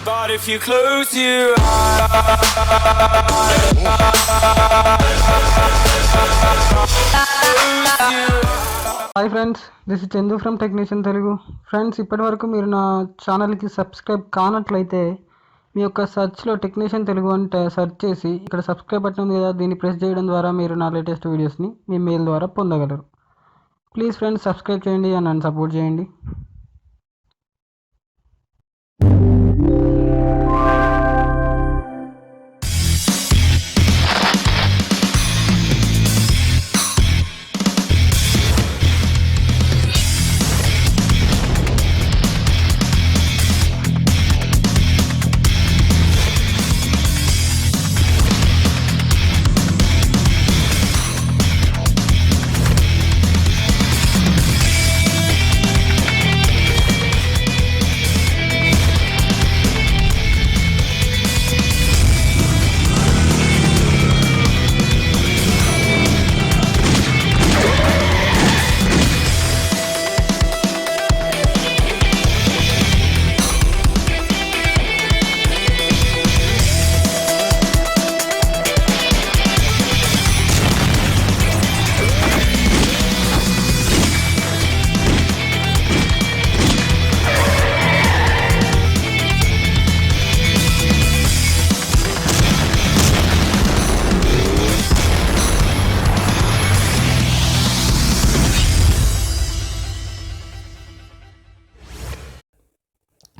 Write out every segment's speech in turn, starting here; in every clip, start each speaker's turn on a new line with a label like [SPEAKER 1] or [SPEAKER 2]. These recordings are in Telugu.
[SPEAKER 1] But if you close your eyes,
[SPEAKER 2] hi friends, this is Chandu from technician Telugu. Friends, ఇప్పటి వరకు మీరు నా ఛానల్కి సబ్స్క్రైబ్ కానట్లయితే మీ యొక్క సెర్చ్లో టెక్నీషియన్ తెలుగు అంటే సెర్చ్ చేసి ఇక్కడ సబ్స్క్రైబ్ బటన్ ఉంది కదా, దీన్ని ప్రెస్ చేయడం ద్వారా మీరు నా లేటెస్ట్ వీడియోస్ని మీ మెయిల్ ద్వారా పొందగలరు. ప్లీజ్ ఫ్రెండ్స్, సబ్స్క్రైబ్ చేయండి and నన్ను సపోర్ట్ చేయండి.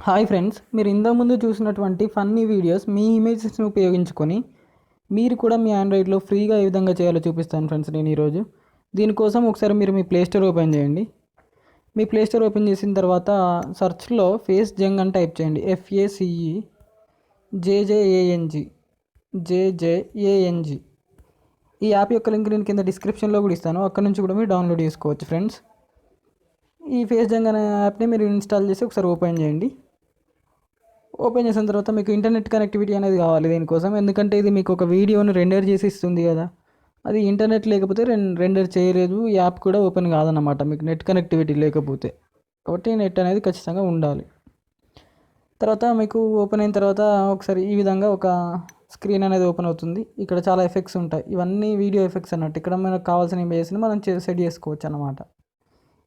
[SPEAKER 2] హాయ్ ఫ్రెండ్స్, మీరు ఇంతకుముందు చూసినటువంటి ఫన్నీ వీడియోస్ మీ ఇమేజెస్ని ఉపయోగించుకొని మీరు కూడా మీ ఆండ్రాయిడ్లో ఫ్రీగా ఏ విధంగా చేయాలో చూపిస్తాను ఫ్రెండ్స్ నేను ఈరోజు. దీనికోసం ఒకసారి మీరు మీ ప్లేస్టోర్ ఓపెన్ చేయండి. మీ ప్లేస్టోర్ ఓపెన్ చేసిన తర్వాత సర్చ్లో ఫేస్ జంగ్ అని టైప్ చేయండి. FACEJJANG JJANG. ఈ యాప్ యొక్క లింక్ నేను కింద డిస్క్రిప్షన్లో కూడా ఇస్తాను, అక్కడ నుంచి కూడా మీరు డౌన్లోడ్ చేసుకోవచ్చు ఫ్రెండ్స్. ఈ ఫేస్ జంగ్ అనే యాప్ని మీరు ఇన్స్టాల్ చేసి ఒకసారి ఓపెన్ చేయండి. ఓపెన్ చేసిన తర్వాత మీకు ఇంటర్నెట్ కనెక్టివిటీ అనేది కావాలి దీనికోసం, ఎందుకంటే ఇది మీకు ఒక వీడియోని రెండర్ చేసి ఇస్తుంది కదా. అది ఇంటర్నెట్ లేకపోతే రెండర్ చేయలేదు, యాప్ కూడా ఓపెన్ కాదన్నమాట మీకు నెట్ కనెక్టివిటీ లేకపోతే. కాబట్టి నెట్ అనేది ఖచ్చితంగా ఉండాలి. తర్వాత మీకు ఓపెన్ అయిన తర్వాత ఒకసారి ఈ విధంగా ఒక స్క్రీన్ అనేది ఓపెన్ అవుతుంది. ఇక్కడ చాలా ఎఫెక్ట్స్ ఉంటాయి, ఇవన్నీ వీడియో ఎఫెక్ట్స్ అన్నట్టు. ఇక్కడ మనకు కావాల్సిన ఇమేజ్ని మనం సెట్ చేసుకోవచ్చు అన్నమాట.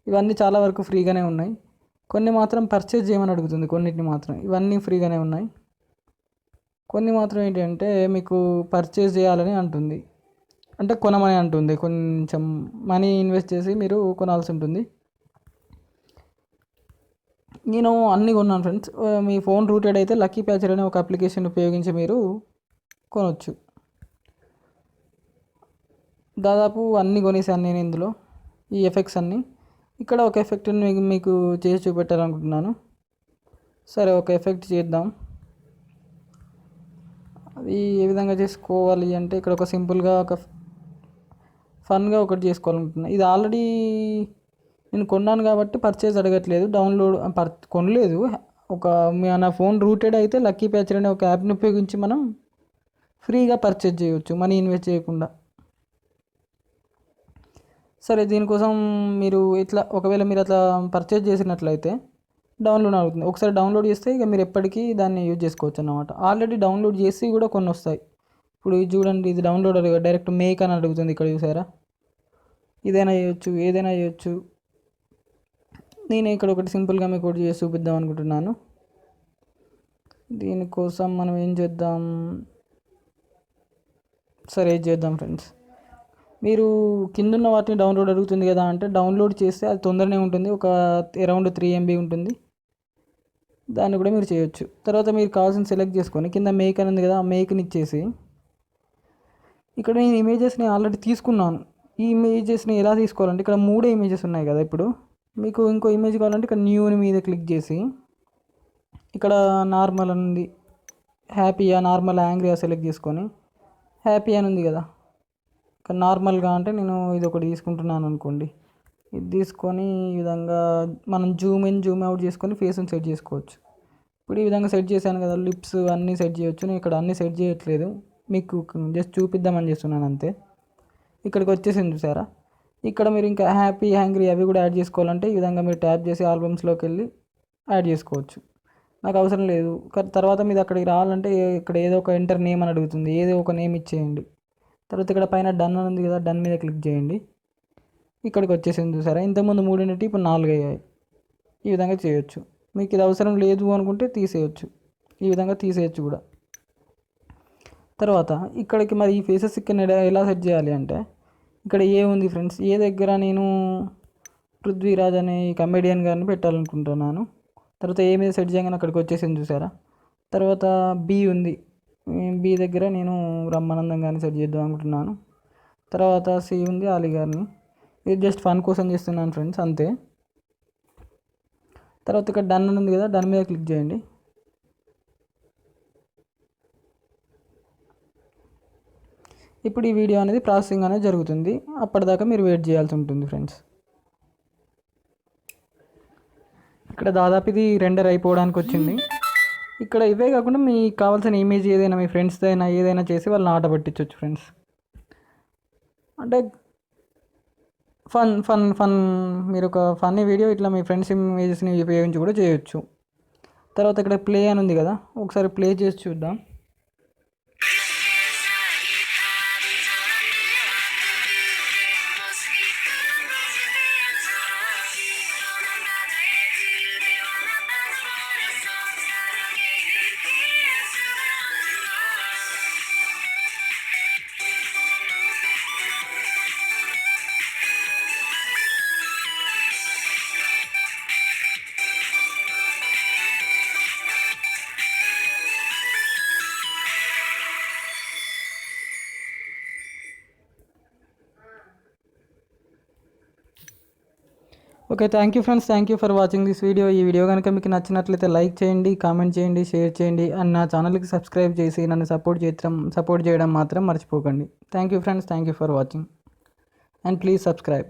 [SPEAKER 2] ఇవన్నీ చాలా వరకు ఫ్రీగానే ఉన్నాయి, కొన్ని మాత్రం పర్చేజ్ చేయమని అడుగుతుంది, కొన్నిటిని మాత్రం. ఇవన్నీ ఫ్రీగానే ఉన్నాయి, కొన్ని మాత్రం ఏంటంటే మీకు పర్చేజ్ చేయాలని అంటుంది, అంటే కొనమని అంటుంది. కొంచెం మనీ ఇన్వెస్ట్ చేసి మీరు కొనాల్సి ఉంటుంది. నేను అన్నీ కొన్నాను ఫ్రెండ్స్. మీ ఫోన్ రూటెడ్ అయితే లక్కీ ప్యాచర్ అనే ఒక అప్లికేషన్ ఉపయోగించి మీరు కొనవచ్చు. దాదాపు అన్నీ కొనేసాను నేను ఇందులో, ఈ ఎఫెక్ట్స్ అన్నీ. ఇక్కడ ఒక ఎఫెక్ట్ని మీకు చేసి చూపెట్టాలనుకుంటున్నాను. సరే, ఒక ఎఫెక్ట్ చేద్దాం. అది ఏ విధంగా చేసుకోవాలి అంటే ఇక్కడ ఒక సింపుల్గా ఒక ఫన్గా ఒకటి చేసుకోవాలనుకుంటున్నాను. ఇది ఆల్రెడీ నేను కొన్నాను కాబట్టి పర్చేజ్ అడగట్లేదు, డౌన్లోడ్ కొనలేదు. నా ఫోన్ రూటెడ్ అయితే లక్కీ ప్యాచర్ అనే ఒక యాప్ని ఉపయోగించి మనం ఫ్రీగా పర్చేజ్ చేయవచ్చు మనీ ఇన్వెస్ట్ చేయకుండా. సరే, దీనికోసం మీరు ఒకవేళ మీరు అట్లా పర్చేజ్ చేసినట్లయితే డౌన్లోడ్ అవుతుంది. ఒకసారి డౌన్లోడ్ చేస్తే ఇక మీరు ఎప్పటికీ దాన్ని యూజ్ చేసుకోవచ్చు అన్నమాట. ఆల్రెడీ డౌన్లోడ్ చేసి కూడా కొన్ని వస్తాయి. ఇప్పుడు ఇది చూడండి, ఇది డౌన్లోడ్ డైరెక్ట్ మేక్ అని అడుగుతుంది. ఇక్కడ చూసారా, ఇదైనా చేయొచ్చు, ఏదైనా చేయొచ్చు. నేను ఇక్కడ ఒకటి సింపుల్గా మీకు ఒకటి చేసి చూపిద్దాం అనుకుంటున్నాను. దీనికోసం మనం ఏం చేద్దాం, సరే ఏది చేద్దాం ఫ్రెండ్స్. మీరు కిందున్న వాటిని డౌన్లోడ్ అడుగుతుంది కదా, అంటే డౌన్లోడ్ చేస్తే అది తొందరనే ఉంటుంది, ఒక అరౌండ్ 3 MB ఉంటుంది. దాన్ని కూడా మీరు చేయొచ్చు. తర్వాత మీరు కావాల్సిన సెలెక్ట్ చేసుకొని కింద మేక్ అని ఉంది కదా, ఆ మేక్ని ఇచ్చేసి ఇక్కడ నేను ఇమేజెస్ని ఆల్రెడీ తీసుకున్నాను. ఈ ఇమేజెస్ని ఎలా తీసుకోవాలంటే ఇక్కడ 3 ఇమేజెస్ ఉన్నాయి కదా. ఇప్పుడు మీకు ఇంకో ఇమేజ్ కావాలంటే ఇక్కడ న్యూని మీద క్లిక్ చేసి ఇక్కడ నార్మల్ అని ఉంది, హ్యాపీయా నార్మల్ యాంగ్రీయా సెలెక్ట్ చేసుకొని హ్యాపీ అని ఉంది కదా, ఇక్కడ నార్మల్గా అంటే నేను ఇది ఒకటి తీసుకుంటున్నాను అనుకోండి. ఇది తీసుకొని ఈ విధంగా మనం జూమ్ ఇన్ జూమ్ అవుట్ చేసుకొని ఫేస్ని సెట్ చేసుకోవచ్చు. ఇప్పుడు ఈ విధంగా సెట్ చేశాను కదా, లిప్స్ అన్నీ సెట్ చేయొచ్చు. నేను ఇక్కడ అన్నీ సెట్ చేయట్లేదు, మీకు జస్ట్ చూపిద్దామని చేస్తున్నాను అంతే. ఇక్కడికి వచ్చేసింది చూసారా. ఇక్కడ మీరు ఇంకా హ్యాపీ హ్యాంగ్రీ అవి కూడా యాడ్ చేసుకోవాలంటే ఈ విధంగా మీరు ట్యాప్ చేసి ఆల్బమ్స్లోకి వెళ్ళి యాడ్ చేసుకోవచ్చు. నాకు అవసరం లేదు. తర్వాత మీరు అక్కడికి రావాలంటే ఇక్కడ ఏదో ఒక ఎంటర్ నేమ్ అని అడుగుతుంది, ఏదో ఒక నేమ్ ఇచ్చేయండి. తర్వాత ఇక్కడ పైన డన్ అని ఉంది కదా, డన్ మీద క్లిక్ చేయండి. ఇక్కడికి వచ్చేసింది చూసారా, ఇంతకుముందు 3 ఉంటే ఇప్పుడు 4 అయ్యాయి. ఈ విధంగా చేయొచ్చు. మీకు ఇది అవసరం లేదు అనుకుంటే తీసేయచ్చు, ఈ విధంగా తీసేయచ్చు కూడా. తర్వాత ఇక్కడికి మరి ఈ ఫేసెస్ ఇక్కడ ఎలా సెట్ చేయాలి అంటే, ఇక్కడ ఏ ఉంది ఫ్రెండ్స్, ఏ దగ్గర నేను పృథ్వీరాజ్ అనే కమెడియన్ గారిని పెట్టాలనుకుంటున్నాను. తర్వాత ఏ మీద సెట్ చేయగానే అక్కడికి వచ్చేసింది చూసారా. తర్వాత బి ఉంది, బి దగ్గర నేను బ్రహ్మానందం గారిని సెట్ చేద్దాం అనుకుంటున్నాను. తర్వాత సి ఉంది, అలీ గారిని. ఇది జస్ట్ ఫన్ కోసం చేస్తున్నాను ఫ్రెండ్స్, అంతే. తర్వాత ఇక్కడ డన్ ఉంది కదా, డన్ మీద క్లిక్ చేయండి. ఇప్పుడు ఈ వీడియో అనేది ప్రాసెసింగ్ అనేది జరుగుతుంది, అప్పటిదాకా మీరు వెయిట్ చేయాల్సి ఉంటుంది ఫ్రెండ్స్. ఇక్కడ దాదాపు ఇది రెండర్ అయిపోవడానికి వచ్చింది. ఇక్కడ ఇవే కాకుండా మీకు కావాల్సిన ఇమేజ్ ఏదైనా మీ ఫ్రెండ్స్ అయినా ఏదైనా చేసి వాళ్ళని ఆట పట్టించవచ్చు ఫ్రెండ్స్. అంటే ఫన్ ఫన్ ఫన్ మీరు ఒక ఫన్నీ వీడియో ఇట్లా మీ ఫ్రెండ్స్ ఇమేజెస్ని ఉపయోగించి కూడా చేయొచ్చు. తర్వాత ఇక్కడ ప్లే అని ఉంది కదా, ఒకసారి ప్లే చేసి చూద్దాం. Okay, thank you friends, thank you for watching this video. ఈ వీడియో కనుక మీకు నచ్చినట్లయితే లైక్ చేయండి, కామెంట్ చేయండి, షేర్ చేయండి, అండ్ నా ఛానల్కి సబ్స్క్రైబ్ చేసి నన్ను సపోర్ట్ చేయడం మాత్రం మర్చిపోకండి. Thank you friends, thank you for watching, and please subscribe.